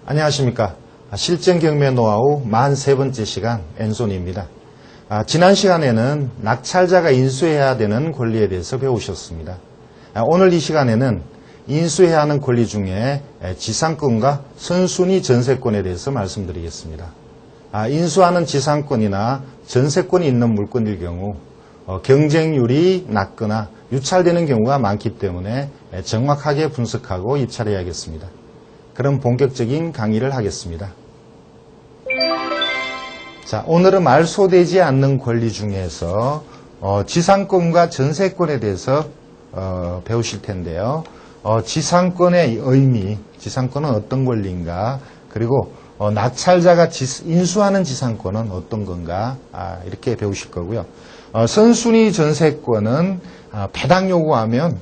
안녕하십니까. 실전 경매 노하우 43번째 시간 앤손입니다. 지난 시간에는 낙찰자가 인수해야 되는 권리에 대해서 배우셨습니다. 오늘 이 시간에는 인수해야 하는 권리 중에 지상권과 선순위 전세권에 대해서 말씀드리겠습니다. 인수하는 지상권이나 전세권이 있는 물건일 경우 경쟁률이 낮거나 유찰되는 경우가 많기 때문에 정확하게 분석하고 입찰해야겠습니다. 그럼 본격적인 강의를 하겠습니다. 자, 오늘은 말소되지 않는 권리 중에서 지상권과 전세권에 대해서 배우실 텐데요. 지상권의 의미, 지상권은 어떤 권리인가, 그리고 낙찰자가 인수하는 지상권은 어떤 건가, 이렇게 배우실 거고요. 선순위 전세권은 배당 요구하면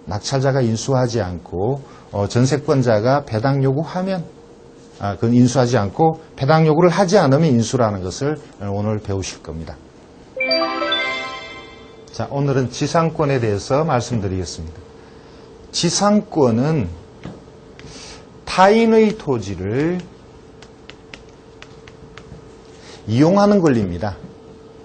낙찰자가 인수하지 않고 전세권자가 배당 요구하면 그건 인수하지 않고 배당 요구를 하지 않으면 인수라는 것을 오늘 배우실 겁니다. 자, 오늘은 지상권에 대해서 말씀드리겠습니다. 지상권은 타인의 토지를 이용하는 권리입니다.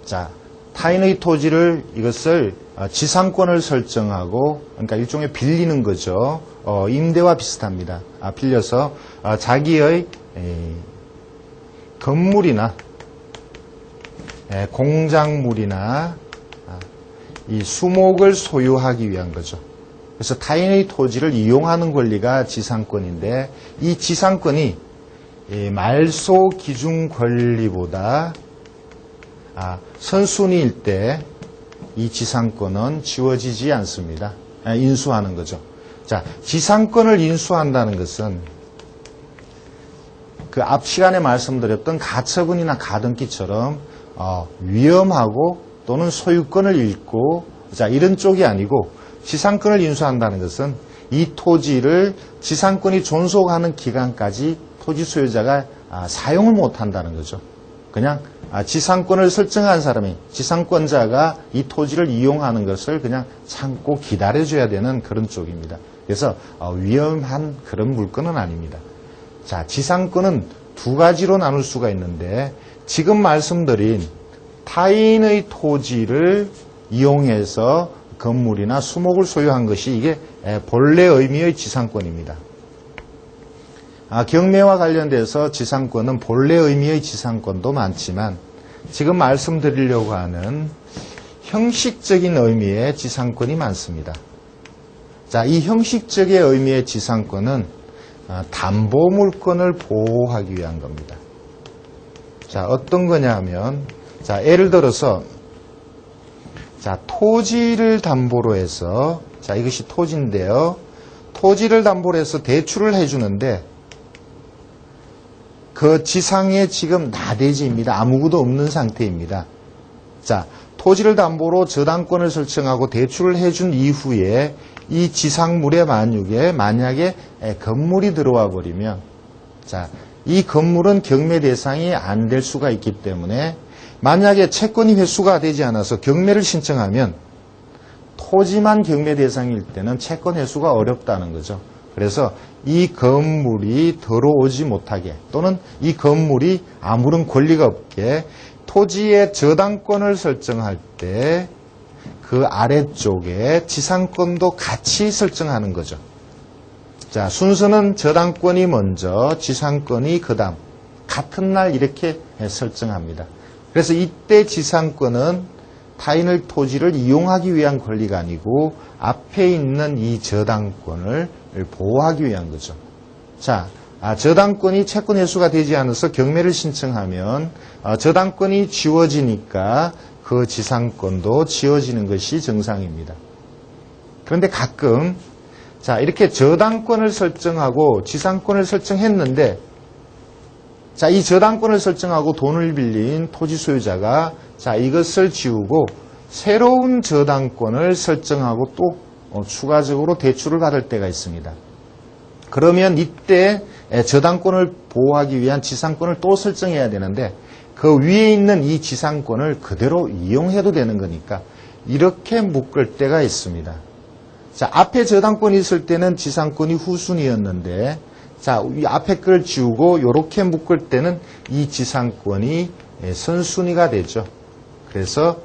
자, 타인의 토지를 이것을 지상권을 설정하고, 그러니까 일종의 빌리는 거죠. 임대와 비슷합니다. 빌려서 자기의 건물이나 공작물이나 이 수목을 소유하기 위한 거죠. 그래서 타인의 토지를 이용하는 권리가 지상권인데, 이 지상권이 말소 기준 권리보다 선순위일 때 이 지상권은 지워지지 않습니다. 인수하는 거죠. 자, 지상권을 인수한다는 것은 그 앞 시간에 말씀드렸던 가처분이나 가등기처럼 위험하고 또는 소유권을 잃고, 자, 이런 쪽이 아니고, 지상권을 인수한다는 것은 이 토지를 지상권이 존속하는 기간까지 토지 소유자가 사용을 못한다는 거죠. 그냥 지상권을 설정한 사람이, 지상권자가 이 토지를 이용하는 것을 그냥 참고 기다려줘야 되는 그런 쪽입니다. 그래서 위험한 그런 물건은 아닙니다. 자, 지상권은 두 가지로 나눌 수가 있는데, 지금 말씀드린 타인의 토지를 이용해서 건물이나 수목을 소유한 것이 이게 본래 의미의 지상권입니다. 경매와 관련돼서 지상권은 본래 의미의 지상권도 많지만, 지금 말씀드리려고 하는 형식적인 의미의 지상권이 많습니다. 자, 이 형식적인 의미의 지상권은 담보물건을 보호하기 위한 겁니다. 자, 어떤 거냐 하면, 자, 예를 들어서, 자, 토지를 담보로 해서, 자, 이것이 토지인데요. 토지를 담보로 해서 대출을 해주는데, 그 지상에 지금 나대지입니다. 아무것도 없는 상태입니다. 자, 토지를 담보로 저당권을 설정하고 대출을 해준 이후에 이 지상물에 만약에 건물이 들어와 버리면, 자, 이 건물은 경매 대상이 안 될 수가 있기 때문에, 만약에 채권이 회수가 되지 않아서 경매를 신청하면 토지만 경매 대상일 때는 채권 회수가 어렵다는 거죠. 그래서 이 건물이 들어오지 못하게, 또는 이 건물이 아무런 권리가 없게 토지의 저당권을 설정할 때 그 아래쪽에 지상권도 같이 설정하는 거죠. 자, 순서는 저당권이 먼저, 지상권이 그 다음, 같은 날 이렇게 설정합니다. 그래서 이때 지상권은 타인의 토지를 이용하기 위한 권리가 아니고 앞에 있는 이 저당권을 보호하기 위한 거죠. 자, 저당권이 채권 회수가 되지 않아서 경매를 신청하면 저당권이 지워지니까 그 지상권도 지워지는 것이 정상입니다. 그런데 가끔, 자, 이렇게 저당권을 설정하고 지상권을 설정했는데, 자, 이 저당권을 설정하고 돈을 빌린 토지 소유자가, 자, 이것을 지우고 새로운 저당권을 설정하고 또 추가적으로 대출을 받을 때가 있습니다. 그러면 이때 저당권을 보호하기 위한 지상권을 또 설정해야 되는데, 그 위에 있는 이 지상권을 그대로 이용해도 되는 거니까 이렇게 묶을 때가 있습니다. 자, 앞에 저당권이 있을 때는 지상권이 후순위였는데, 자, 이 앞에 걸 지우고 요렇게 묶을 때는 이 지상권이 선순위가 되죠. 그래서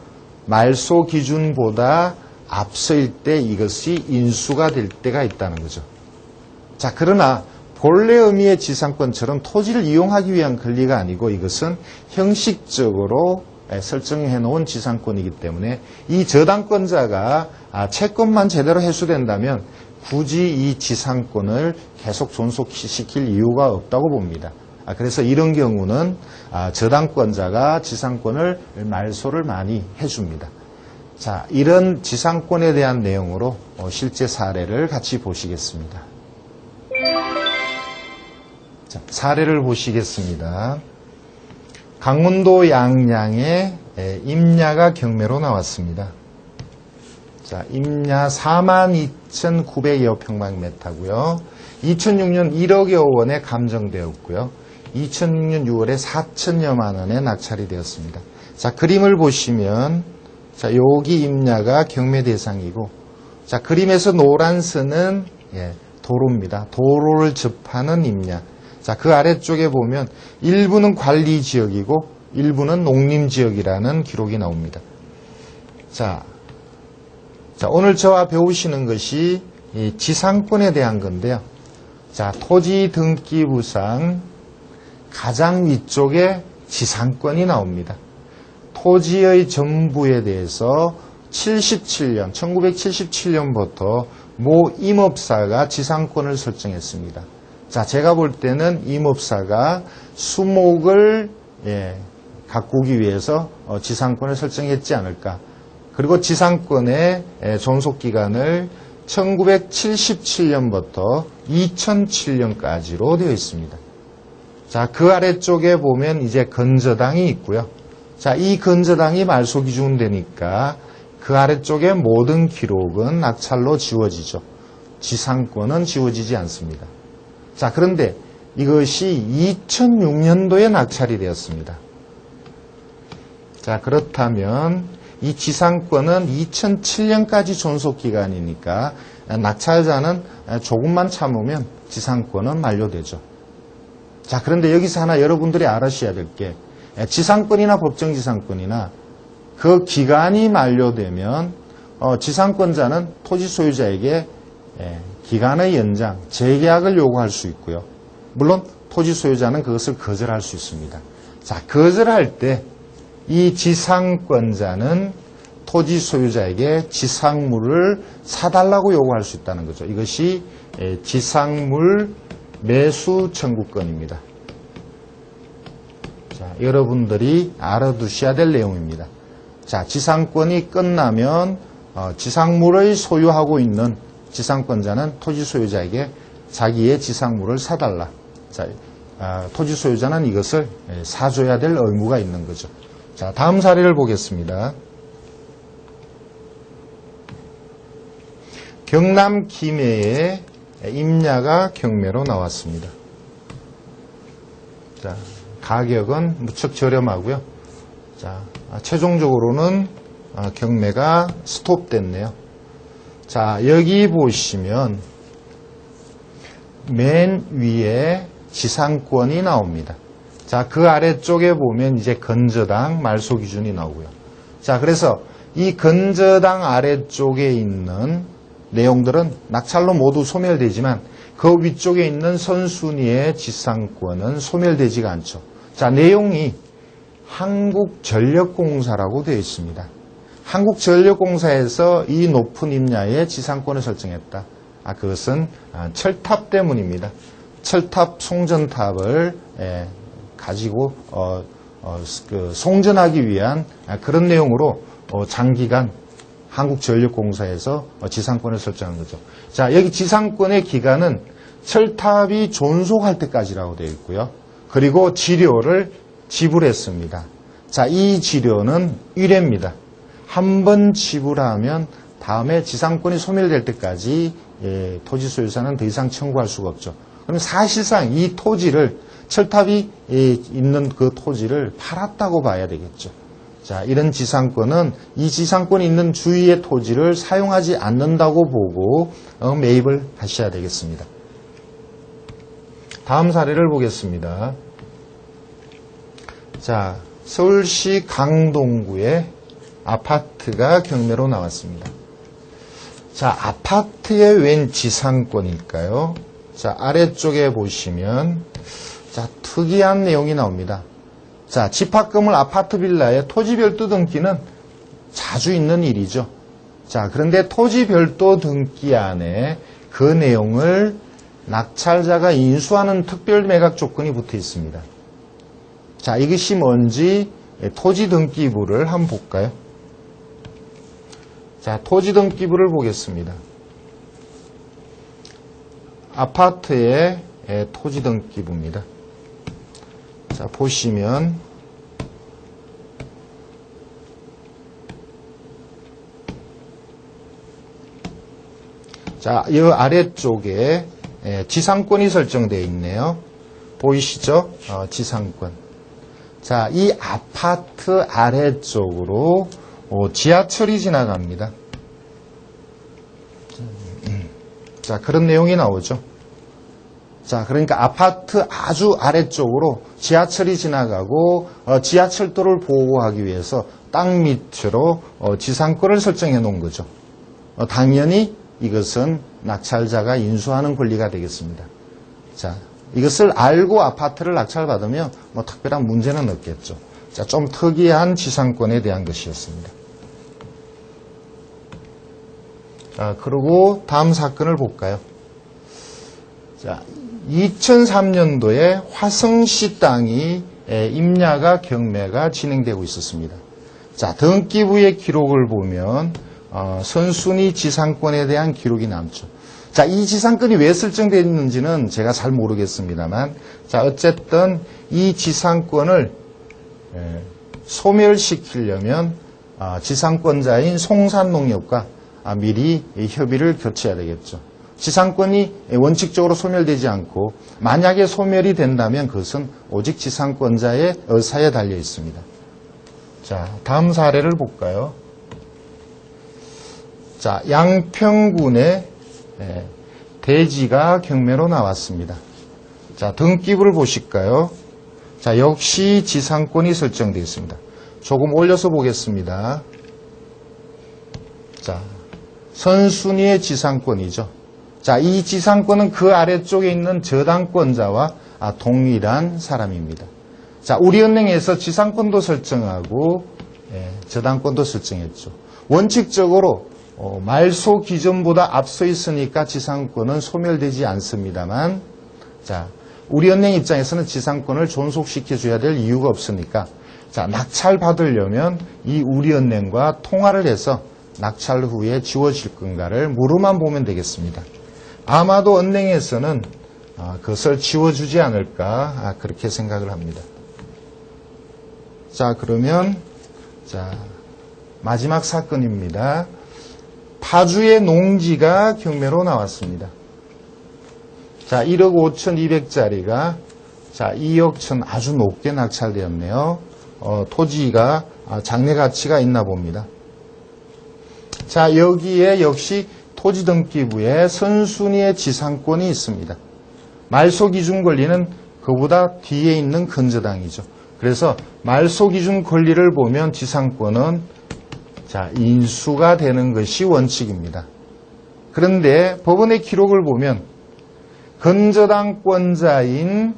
말소 기준보다 앞서일 때 이것이 인수가 될 때가 있다는 거죠. 자, 그러나 본래 의미의 지상권처럼 토지를 이용하기 위한 권리가 아니고 이것은 형식적으로 설정해 놓은 지상권이기 때문에 이 저당권자가 채권만 제대로 회수된다면 굳이 이 지상권을 계속 존속시킬 이유가 없다고 봅니다. 그래서 이런 경우는 저당권자가 지상권을 말소를 많이 해줍니다. 자, 이런 지상권에 대한 내용으로 실제 사례를 같이 보시겠습니다. 자, 사례를 보시겠습니다. 강원도 양양에 임야가 경매로 나왔습니다. 자, 임야 42,900여 평방미터고요. 2006년 1억여 원에 감정되었고요. 2006년 6월에 4천여만 원에 낙찰이 되었습니다. 자, 그림을 보시면 자, 여기 임야가 경매 대상이고, 자, 그림에서 노란 선은 도로입니다. 도로를 접하는 임야. 자, 그 아래쪽에 보면 일부는 관리지역이고 일부는 농림지역이라는 기록이 나옵니다. 자, 오늘 저와 배우시는 것이 이 지상권에 대한 건데요. 자, 토지 등기부상 가장 위쪽에 지상권이 나옵니다. 토지의 전부에 대해서 1977년부터 모 임업사가 지상권을 설정했습니다. 자, 제가 볼 때는 임업사가 수목을 가꾸기 위해서 지상권을 설정했지 않을까. 그리고 지상권의 존속기간을 1977년부터 2007년까지로 되어 있습니다. 자, 그 아래쪽에 보면 이제 건저당이 있고요. 자, 이 건저당이 말소 기준 되니까 그 아래쪽에 모든 기록은 낙찰로 지워지죠. 지상권은 지워지지 않습니다. 자, 그런데 이것이 2006년도에 낙찰이 되었습니다. 자, 그렇다면 이 지상권은 2007년까지 존속기간이니까 낙찰자는 조금만 참으면 지상권은 만료되죠. 자, 그런데 여기서 하나 여러분들이 알으셔야 될 게 지상권이나 법정지상권이나 그 기간이 만료되면 지상권자는 토지 소유자에게 기간의 연장, 재계약을 요구할 수 있고요. 물론 토지 소유자는 그것을 거절할 수 있습니다. 자, 거절할 때 이 지상권자는 토지 소유자에게 지상물을 사달라고 요구할 수 있다는 거죠. 이것이 지상물 매수 청구권입니다. 자, 여러분들이 알아두셔야 될 내용입니다. 자, 지상권이 끝나면 지상물을 소유하고 있는 지상권자는 토지 소유자에게 자기의 지상물을 사달라. 자, 토지 소유자는 이것을 사줘야 될 의무가 있는 거죠. 자, 다음 사례를 보겠습니다. 경남 김해에 임야가 경매로 나왔습니다. 자, 가격은 무척 저렴하고요. 자, 최종적으로는 경매가 스톱됐네요. 자, 여기 보시면 맨 위에 지상권이 나옵니다. 자, 그 아래쪽에 보면 이제 건저당 말소 기준이 나오고요. 자, 그래서 이 건저당 아래쪽에 있는 내용들은 낙찰로 모두 소멸되지만 그 위쪽에 있는 선순위의 지상권은 소멸되지가 않죠. 자, 내용이 한국전력공사라고 되어 있습니다. 한국전력공사에서 이 높은 임야에 지상권을 설정했다. 그것은 철탑 때문입니다. 철탑 송전탑을 가지고 송전하기 위한 그런 내용으로 장기간 한국전력공사에서 지상권을 설정한 거죠. 자, 여기 지상권의 기간은 철탑이 존속할 때까지라고 되어 있고요. 그리고 지료를 지불했습니다. 자, 이 지료는 1회입니다. 한 번 지불하면 다음에 지상권이 소멸될 때까지 토지 소유자는 더 이상 청구할 수가 없죠. 그럼 사실상 이 토지를 철탑이 있는 그 토지를 팔았다고 봐야 되겠죠. 자, 이런 지상권은 이 지상권이 있는 주위의 토지를 사용하지 않는다고 보고 매입을 하셔야 되겠습니다. 다음 사례를 보겠습니다. 자, 서울시 강동구에 아파트가 경매로 나왔습니다. 자, 아파트의 웬 지상권일까요? 자, 아래쪽에 보시면 자, 특이한 내용이 나옵니다. 자, 집합금을 아파트 빌라에 토지 별도 등기는 자주 있는 일이죠. 자, 그런데 토지 별도 등기 안에 그 내용을 낙찰자가 인수하는 특별 매각 조건이 붙어 있습니다. 자, 이것이 뭔지 토지 등기부를 한번 볼까요? 자, 토지 등기부를 보겠습니다. 아파트의 토지 등기부입니다. 자, 보시면 자, 이 아래쪽에 지상권이 설정되어 있네요. 보이시죠? 지상권. 자, 이 아파트 아래쪽으로 지하철이 지나갑니다. 자, 그런 내용이 나오죠. 자, 그러니까 아파트 아주 아래쪽으로 지하철이 지나가고 지하철도를 보호하기 위해서 땅 밑으로 지상권을 설정해 놓은 거죠. 당연히 이것은 낙찰자가 인수하는 권리가 되겠습니다. 자, 이것을 알고 아파트를 낙찰받으면 뭐 특별한 문제는 없겠죠. 자, 좀 특이한 지상권에 대한 것이었습니다. 자, 그리고 다음 사건을 볼까요? 자, 2003년도에 화성시 땅이 임야가 경매가 진행되고 있었습니다. 자, 등기부의 기록을 보면 선순위 지상권에 대한 기록이 남죠. 자, 이 지상권이 왜 설정되어 있는지는 제가 잘 모르겠습니다만, 자, 어쨌든 이 지상권을 소멸시키려면 지상권자인 송산농협과 미리 협의를 거쳐야 되겠죠. 지상권이 원칙적으로 소멸되지 않고 만약에 소멸이 된다면 그것은 오직 지상권자의 의사에 달려 있습니다. 자, 다음 사례를 볼까요? 자, 양평군의 대지가 경매로 나왔습니다. 자, 등기부를 보실까요? 자, 역시 지상권이 설정되어 있습니다. 조금 올려서 보겠습니다. 자, 선순위의 지상권이죠. 자, 이 지상권은 그 아래쪽에 있는 저당권자와 동일한 사람입니다. 자, 우리은행에서 지상권도 설정하고 저당권도 설정했죠. 원칙적으로 말소 기준보다 앞서 있으니까 지상권은 소멸되지 않습니다만, 자, 우리은행 입장에서는 지상권을 존속시켜줘야 될 이유가 없으니까, 자, 낙찰 받으려면 이 우리은행과 통화를 해서 낙찰 후에 지워질 건가를 물어만 보면 되겠습니다. 아마도 은행에서는 그것을 지워주지 않을까 그렇게 생각을 합니다. 자, 그러면 자, 마지막 사건입니다. 파주의 농지가 경매로 나왔습니다. 자, 1억 5,200짜리가 자, 2억 1천 아주 높게 낙찰되었네요. 토지가 장래 가치가 있나 봅니다. 자, 여기에 역시 토지 등기부에 선순위의 지상권이 있습니다. 말소 기준 권리는 그보다 뒤에 있는 근저당이죠. 그래서 말소 기준 권리를 보면 지상권은 자, 인수가 되는 것이 원칙입니다. 그런데 법원의 기록을 보면 근저당권자인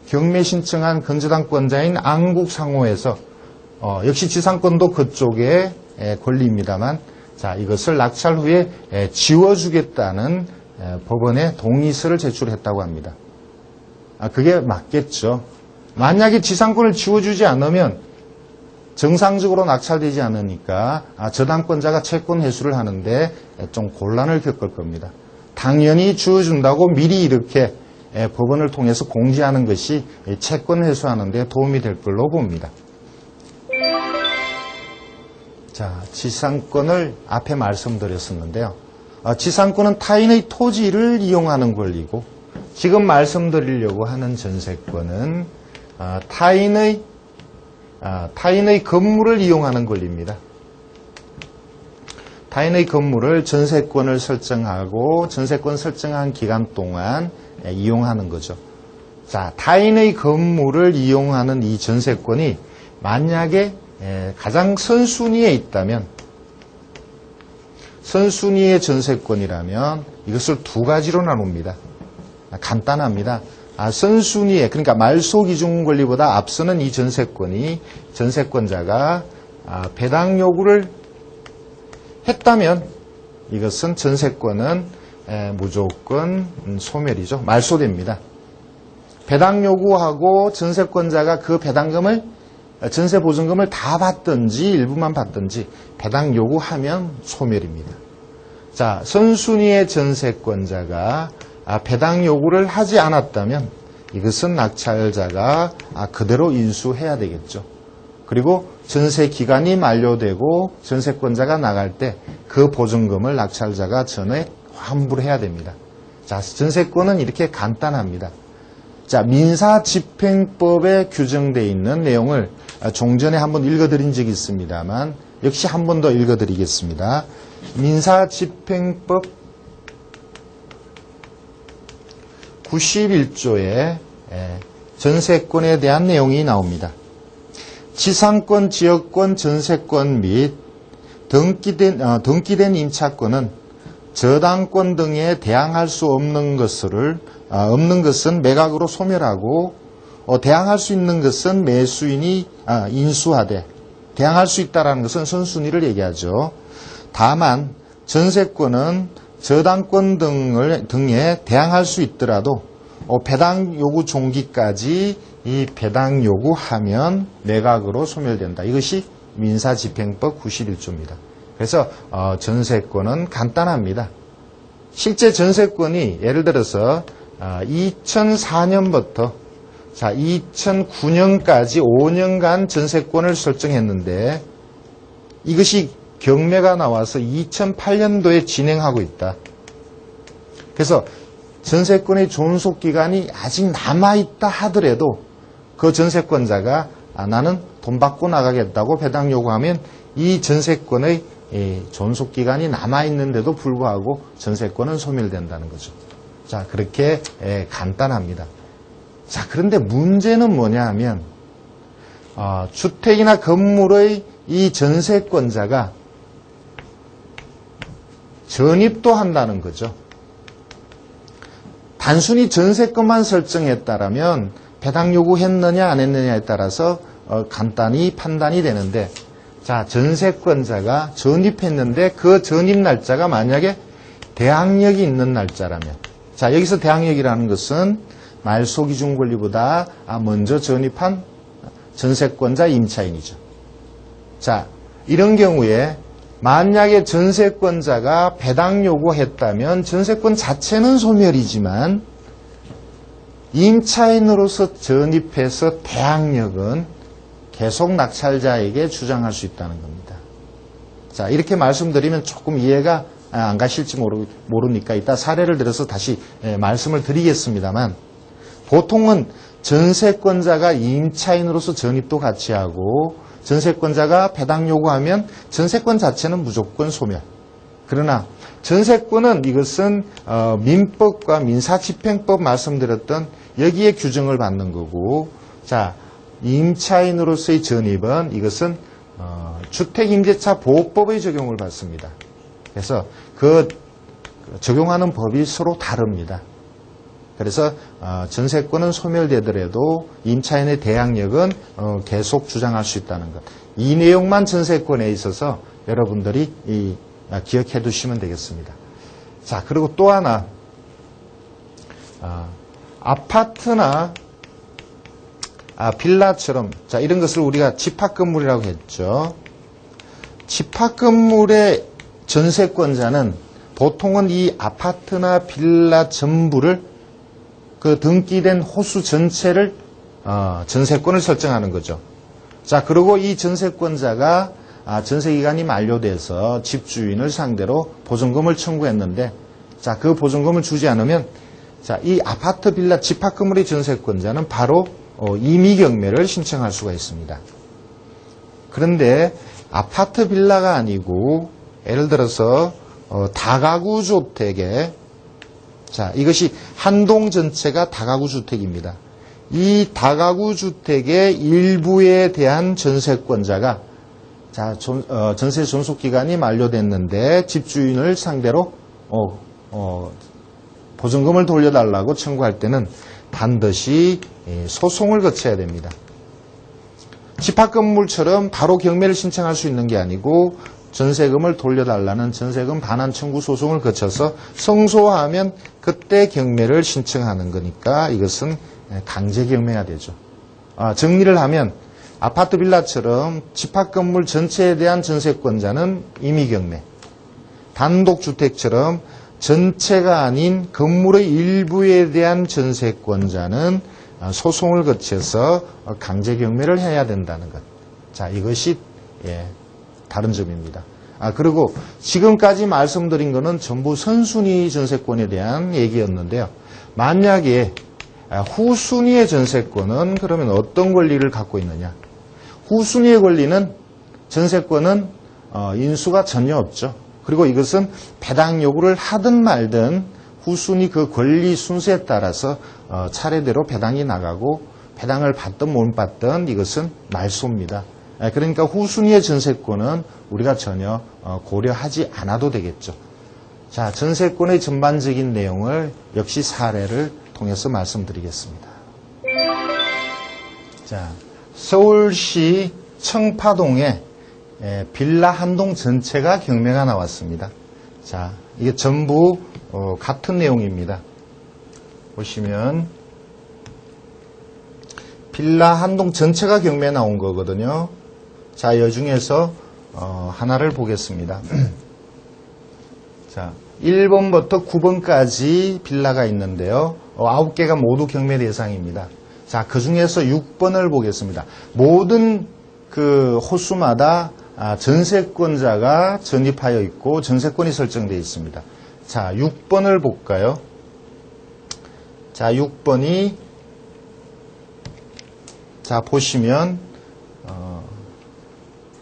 경매 신청한 근저당권자인 안국상호에서 역시 지상권도 그쪽의 권리입니다만, 자, 이것을 낙찰 후에 지워주겠다는 법원에 동의서를 제출했다고 합니다. 그게 맞겠죠. 만약에 지상권을 지워주지 않으면 정상적으로 낙찰되지 않으니까 저당권자가 채권 회수를 하는데 좀 곤란을 겪을 겁니다. 당연히 지워준다고 미리 이렇게 법원을 통해서 공지하는 것이 채권 회수하는 데 도움이 될 걸로 봅니다. 자, 지상권을 앞에 말씀드렸었는데요. 지상권은 타인의 토지를 이용하는 권리고, 지금 말씀드리려고 하는 전세권은 타인의 건물을 이용하는 권리입니다. 타인의 건물을 전세권을 설정하고 전세권 설정한 기간 동안 이용하는 거죠. 자, 타인의 건물을 이용하는 이 전세권이 만약에 가장 선순위에 있다면, 선순위의 전세권이라면 이것을 두 가지로 나눕니다. 간단합니다. 선순위에, 그러니까 말소기준 권리보다 앞서는 이 전세권이 전세권자가 배당 요구를 했다면 이것은 전세권은 무조건 소멸이죠. 말소됩니다. 배당 요구하고 전세권자가 그 배당금을, 전세보증금을 다 받든지 일부만 받든지 배당 요구하면 소멸입니다. 자, 선순위의 전세권자가 배당 요구를 하지 않았다면 이것은 낙찰자가 그대로 인수해야 되겠죠. 그리고 전세 기간이 만료되고 전세권자가 나갈 때 그 보증금을 낙찰자가 전액 환불해야 됩니다. 자, 전세권은 이렇게 간단합니다. 자, 민사집행법에 규정되어 있는 내용을 종전에 한번 읽어드린 적이 있습니다만 역시 한 번 더 읽어드리겠습니다. 민사집행법 91조에 전세권에 대한 내용이 나옵니다. 지상권, 지역권, 전세권 및 등기된 임차권은 저당권 등에 대항할 수 없는 것은 매각으로 소멸하고 대항할 수 있는 것은 매수인이 인수하되 대항할 수 있다는 것은 선순위를 얘기하죠. 다만 전세권은 저당권 등에 대항할 수 있더라도 배당 요구 종기까지 이 배당 요구하면 매각으로 소멸된다. 이것이 민사집행법 91조입니다. 그래서 전세권은 간단합니다. 실제 전세권이 예를 들어서 2004년부터 2009년까지 5년간 전세권을 설정했는데 이것이 경매가 나와서 2008년도에 진행하고 있다. 그래서 전세권의 존속기간이 아직 남아있다 하더라도 그 전세권자가 나는 돈 받고 나가겠다고 배당 요구하면 이 전세권의 존속기간이 남아있는데도 불구하고 전세권은 소멸된다는 거죠. 자, 그렇게 간단합니다. 자, 그런데 문제는 뭐냐 하면 주택이나 건물의 이 전세권자가 전입도 한다는 거죠. 단순히 전세권만 설정했다라면 배당 요구했느냐 안 했느냐에 따라서 간단히 판단이 되는데, 자, 전세권자가 전입했는데 그 전입 날짜가 만약에 대항력이 있는 날짜라면, 자, 여기서 대항력이라는 것은 말소기준 권리보다 먼저 전입한 전세권자 임차인이죠. 자, 이런 경우에 만약에 전세권자가 배당 요구했다면 전세권 자체는 소멸이지만 임차인으로서 전입해서 대항력은 계속 낙찰자에게 주장할 수 있다는 겁니다. 자, 이렇게 말씀드리면 조금 이해가 안 가실지 모르니까 이따 사례를 들어서 다시 말씀을 드리겠습니다만, 보통은 전세권자가 임차인으로서 전입도 같이 하고 전세권자가 배당 요구하면 전세권 자체는 무조건 소멸. 그러나 전세권은 이것은 민법과 민사집행법 말씀드렸던 여기에 규정을 받는 거고, 자, 임차인으로서의 전입은 이것은 주택임대차 보호법의 적용을 받습니다. 그래서 그 적용하는 법이 서로 다릅니다. 그래서 전세권은 소멸되더라도 임차인의 대항력은 계속 주장할 수 있다는 것. 이 내용만 전세권에 있어서 여러분들이 기억해 두시면 되겠습니다. 자, 그리고 또 하나, 아파트나 빌라처럼, 자, 이런 것을 우리가 집합건물이라고 했죠. 집합건물의 전세권자는 보통은 이 아파트나 빌라 전부를 그 등기된 호수 전체를 전세권을 설정하는 거죠. 자, 그리고 이 전세권자가 전세기간이 만료돼서 집주인을 상대로 보증금을 청구했는데, 자, 그 보증금을 주지 않으면, 자, 이 아파트, 빌라, 집합건물의 전세권자는 바로 임의경매를 신청할 수가 있습니다. 그런데 아파트, 빌라가 아니고 예를 들어서 다가구 주택에, 자, 이것이 한 동 전체가 다가구 주택입니다. 이 다가구 주택의 일부에 대한 전세권자가 자, 전세 존속 기간이 만료됐는데 집주인을 상대로 보증금을 돌려달라고 청구할 때는 반드시 소송을 거쳐야 됩니다. 집합건물처럼 바로 경매를 신청할 수 있는 게 아니고 전세금을 돌려달라는 전세금 반환 청구 소송을 거쳐서 성소하면 그때 경매를 신청하는 거니까 이것은 강제 경매가 되죠. 정리를 하면 아파트 빌라처럼 집합건물 전체에 대한 전세권자는 임의 경매, 단독주택처럼 전체가 아닌 건물의 일부에 대한 전세권자는 소송을 거쳐서 강제 경매를 해야 된다는 것. 자, 이것이 다른 점입니다. 그리고 지금까지 말씀드린 것은 전부 선순위 전세권에 대한 얘기였는데요. 만약에 후순위의 전세권은 그러면 어떤 권리를 갖고 있느냐? 후순위의 권리는 전세권은 인수가 전혀 없죠. 그리고 이것은 배당 요구를 하든 말든 후순위 그 권리 순서에 따라서 차례대로 배당이 나가고 배당을 받든 못 받든 이것은 말소입니다. 그러니까 후순위의 전세권은 우리가 전혀 고려하지 않아도 되겠죠. 자, 전세권의 전반적인 내용을 역시 사례를 통해서 말씀드리겠습니다. 자, 서울시 청파동에 빌라 한 동 전체가 경매가 나왔습니다. 자, 이게 전부 같은 내용입니다. 보시면 빌라 한 동 전체가 경매에 나온 거거든요. 자, 이 중에서 하나를 보겠습니다. 자, 1번부터 9번까지 빌라가 있는데요. 9개가 모두 경매 대상입니다. 자, 그 중에서 6번을 보겠습니다. 모든 그 호수마다 전세권자가 전입하여 있고 전세권이 설정되어 있습니다. 자, 6번을 볼까요? 자, 6번이 자, 보시면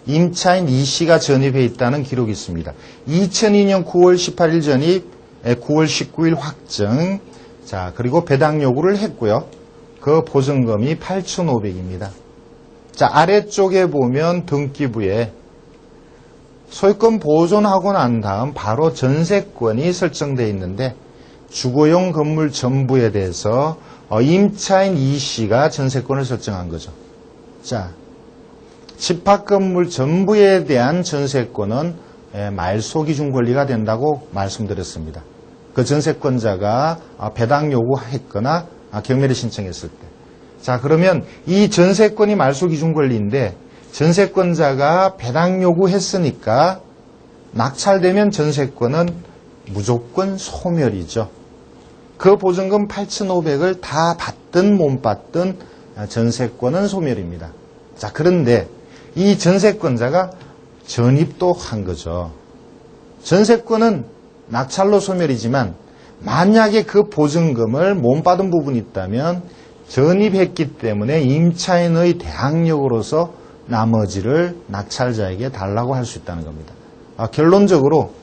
임차인 이씨가 전입해 있다는 기록이 있습니다. 2002년 9월 18일 전입, 9월 19일 확정. 자, 그리고 배당 요구를 했고요. 그 보증금이 8,500입니다. 자, 아래쪽에 보면 등기부에 소유권 보존하고 난 다음 바로 전세권이 설정되어 있는데 주거용 건물 전부에 대해서 임차인 이씨가 전세권을 설정한 거죠. 자, 집합건물 전부에 대한 전세권은 말소 기준 권리가 된다고 말씀드렸습니다. 그 전세권자가 배당 요구했거나 경매를 신청했을 때. 자, 그러면 이 전세권이 말소 기준 권리인데 전세권자가 배당 요구했으니까 낙찰되면 전세권은 무조건 소멸이죠. 그 보증금 8,500을 다 받든 못 받든 전세권은 소멸입니다. 자, 그런데 이 전세권자가 전입도 한 거죠. 전세권은 낙찰로 소멸이지만 만약에 그 보증금을 못 받은 부분이 있다면 전입했기 때문에 임차인의 대항력으로서 나머지를 낙찰자에게 달라고 할 수 있다는 겁니다. 결론적으로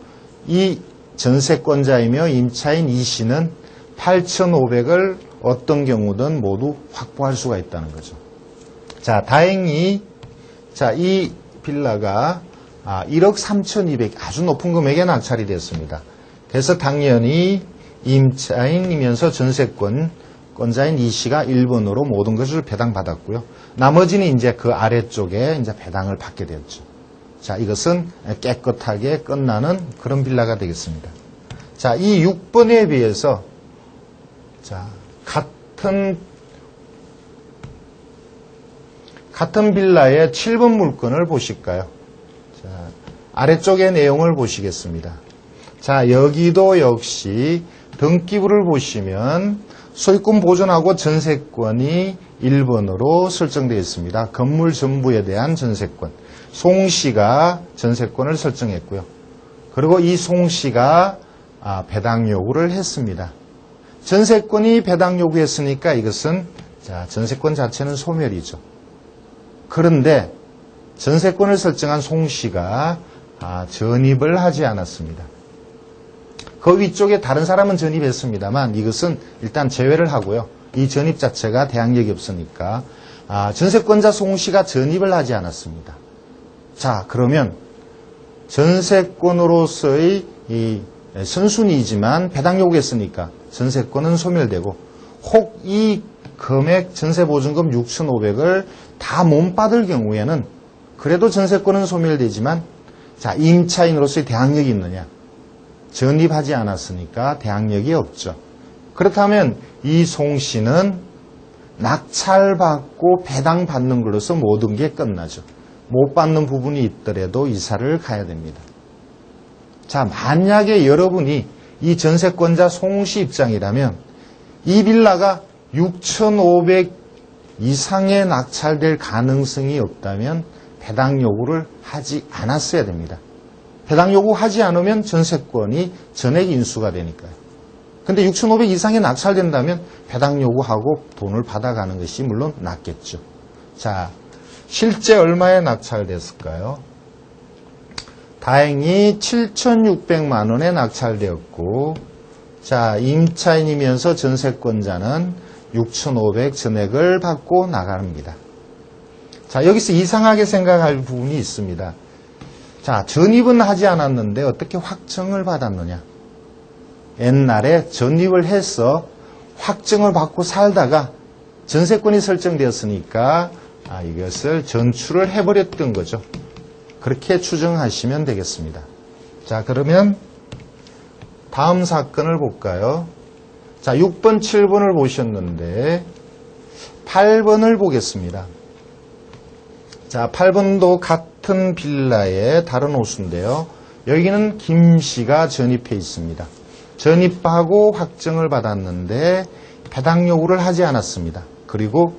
이 전세권자이며 임차인 이씨는 8,500을 어떤 경우든 모두 확보할 수가 있다는 거죠. 자, 다행히 자, 이 빌라가 1억 3,200 아주 높은 금액에 낙찰이 됐습니다. 그래서 당연히 임차인이면서 전세권자인 이씨가 1번으로 모든 것을 배당받았고요. 나머지는 이제 그 아래쪽에 이제 배당을 받게 되었죠. 자, 이것은 깨끗하게 끝나는 그런 빌라가 되겠습니다. 자, 이 6번에 비해서 자, 같은 빌라의 7번 물건을 보실까요? 자, 아래쪽의 내용을 보시겠습니다. 자, 여기도 역시 등기부를 보시면 소유권 보존하고 전세권이 1번으로 설정되어 있습니다. 건물 전부에 대한 전세권. 송 씨가 전세권을 설정했고요. 그리고 이 송 씨가 배당 요구를 했습니다. 전세권이 배당 요구했으니까 이것은 자, 전세권 자체는 소멸이죠. 그런데 전세권을 설정한 송 씨가 전입을 하지 않았습니다. 그 위쪽에 다른 사람은 전입했습니다만 이것은 일단 제외를 하고요. 이 전입 자체가 대항력이 없으니까 전세권자 송 씨가 전입을 하지 않았습니다. 자, 그러면 전세권으로서의 이 선순위이지만 배당 요구했으니까 전세권은 소멸되고, 혹 이 금액 전세보증금 6,500을 다 못 받을 경우에는 그래도 전세권은 소멸되지만, 자, 임차인으로서의 대항력이 있느냐? 전입하지 않았으니까 대항력이 없죠. 그렇다면 이 송 씨는 낙찰받고 배당 받는 걸로서 모든 게 끝나죠. 못 받는 부분이 있더라도 이사를 가야 됩니다. 자, 만약에 여러분이 이 전세권자 송 씨 입장이라면 이 빌라가 6,500 이상의 낙찰될 가능성이 없다면 배당 요구를 하지 않았어야 됩니다. 배당 요구하지 않으면 전세권이 전액 인수가 되니까요. 근데 6,500 이상이 낙찰된다면 배당 요구하고 돈을 받아가는 것이 물론 낫겠죠. 자, 실제 얼마에 낙찰됐을까요? 다행히 7,600만 원에 낙찰되었고, 자, 임차인이면서 전세권자는 6,500 전액을 받고 나갑니다. 자, 여기서 이상하게 생각할 부분이 있습니다. 자, 전입은 하지 않았는데 어떻게 확정을 받았느냐? 옛날에 전입을 해서 확정을 받고 살다가 전세권이 설정되었으니까 이것을 전출을 해버렸던 거죠. 그렇게 추정하시면 되겠습니다. 자, 그러면 다음 사건을 볼까요? 자, 6번, 7번을 보셨는데 8번을 보겠습니다. 자, 8번도 같은 빌라의 다른 호수인데요. 여기는 김 씨가 전입해 있습니다. 전입하고 확정을 받았는데 배당 요구를 하지 않았습니다. 그리고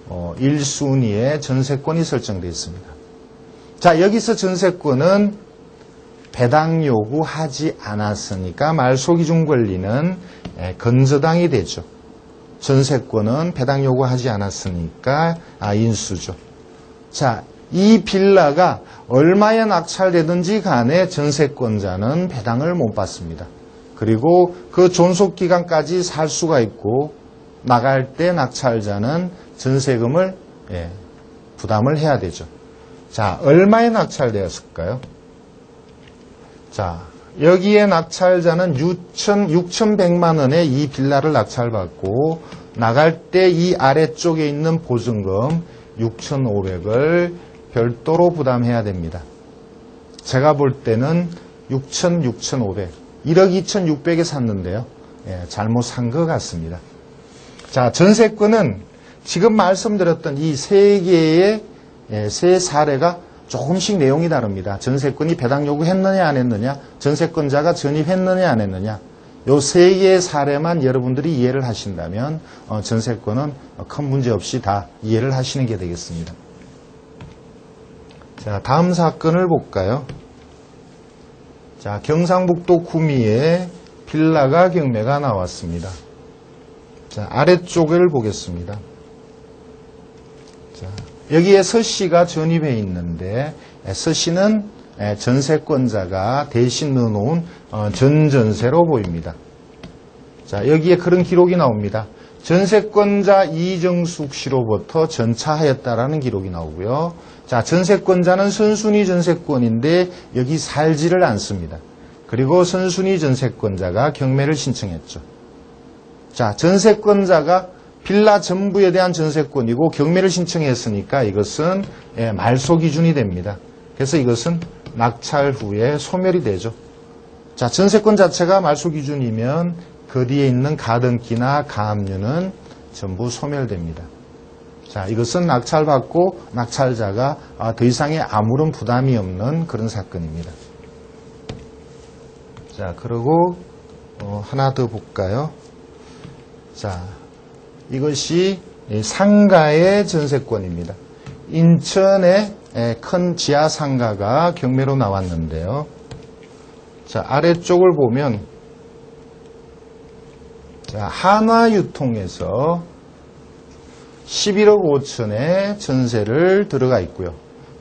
1순위에 전세권이 설정되어 있습니다. 자, 여기서 전세권은 배당 요구하지 않았으니까 말소기준 권리는 건저당이 되죠. 전세권은 배당 요구하지 않았으니까 인수죠. 자, 이 빌라가 얼마에 낙찰되든지 간에 전세권자는 배당을 못 받습니다. 그리고 그 존속기간까지 살 수가 있고, 나갈 때 낙찰자는 전세금을 부담을 해야 되죠. 자, 얼마에 낙찰되었을까요? 자, 여기에 낙찰자는 6,100만 원에 이 빌라를 낙찰받고, 나갈 때 이 아래쪽에 있는 보증금 6,500을 별도로 부담해야 됩니다. 제가 볼 때는 6,500, 1억 2,600에 샀는데요. 잘못 산 것 같습니다. 자, 전세권은 지금 말씀드렸던 이 세 개의 세 사례가 조금씩 내용이 다릅니다. 전세권이 배당 요구했느냐 안 했느냐, 전세권자가 전입했느냐 안 했느냐, 요 세 개의 사례만 여러분들이 이해를 하신다면 전세권은 큰 문제 없이 다 이해를 하시는 게 되겠습니다. 자, 다음 사건을 볼까요? 자, 경상북도 구미에 빌라가 경매가 나왔습니다. 자, 아래쪽을 보겠습니다. 자, 여기에 서 씨가 전입해 있는데, 서 씨는 전세권자가 대신 넣어놓은 전전세로 보입니다. 자, 여기에 그런 기록이 나옵니다. 전세권자 이정숙 씨로부터 전차하였다라는 기록이 나오고요. 자, 전세권자는 선순위 전세권인데 여기 살지를 않습니다. 그리고 선순위 전세권자가 경매를 신청했죠. 자, 전세권자가 빌라 전부에 대한 전세권이고 경매를 신청했으니까 이것은 말소 기준이 됩니다. 그래서 이것은 낙찰 후에 소멸이 되죠. 자, 전세권 자체가 말소 기준이면 그 뒤에 있는 가등기나 가압류는 전부 소멸됩니다. 자, 이것은 낙찰받고 낙찰자가 더 이상의 아무런 부담이 없는 그런 사건입니다. 자, 그리고 하나 더 볼까요? 자, 이것이 상가의 전세권입니다. 인천의 큰 지하 상가가 경매로 나왔는데요. 자, 아래쪽을 보면 자, 한화유통에서 11억 5천에 전세를 들어가 있고요.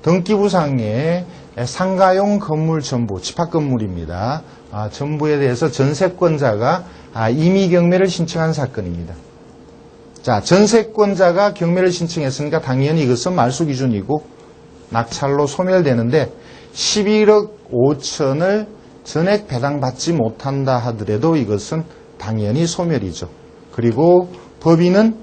등기부상에 상가용 건물 전부, 집합건물입니다. 전부에 대해서 전세권자가 임의 경매를 신청한 사건입니다. 자, 전세권자가 경매를 신청했으니까 당연히 이것은 말소 기준이고 낙찰로 소멸되는데 11억 5천을 전액 배당받지 못한다 하더라도 이것은 당연히 소멸이죠. 그리고 법인은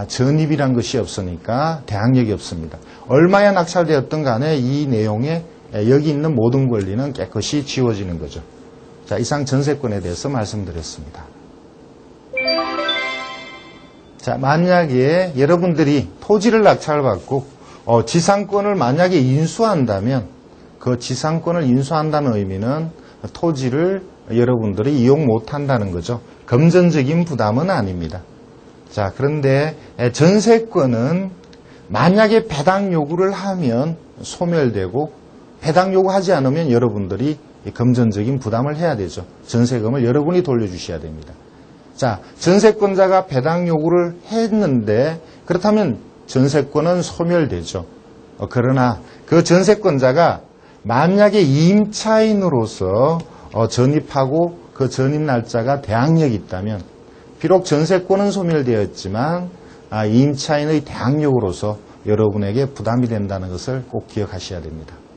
전입이란 것이 없으니까 대항력이 없습니다. 얼마에 낙찰되었든 간에 이 내용에 여기 있는 모든 권리는 깨끗이 지워지는 거죠. 자, 이상 전세권에 대해서 말씀드렸습니다. 자, 만약에 여러분들이 토지를 낙찰받고 지상권을 만약에 인수한다면 그 지상권을 인수한다는 의미는 토지를 여러분들이 이용 못한다는 거죠. 금전적인 부담은 아닙니다. 자, 그런데 전세권은 만약에 배당 요구를 하면 소멸되고 배당 요구하지 않으면 여러분들이 금전적인 부담을 해야 되죠. 전세금을 여러분이 돌려주셔야 됩니다. 자, 전세권자가 배당 요구를 했는데 그렇다면 전세권은 소멸되죠. 그러나 그 전세권자가 만약에 임차인으로서 전입하고 그 전입 날짜가 대항력이 있다면 비록 전세권은 소멸되었지만 임차인의 대항력으로서 여러분에게 부담이 된다는 것을 꼭 기억하셔야 됩니다.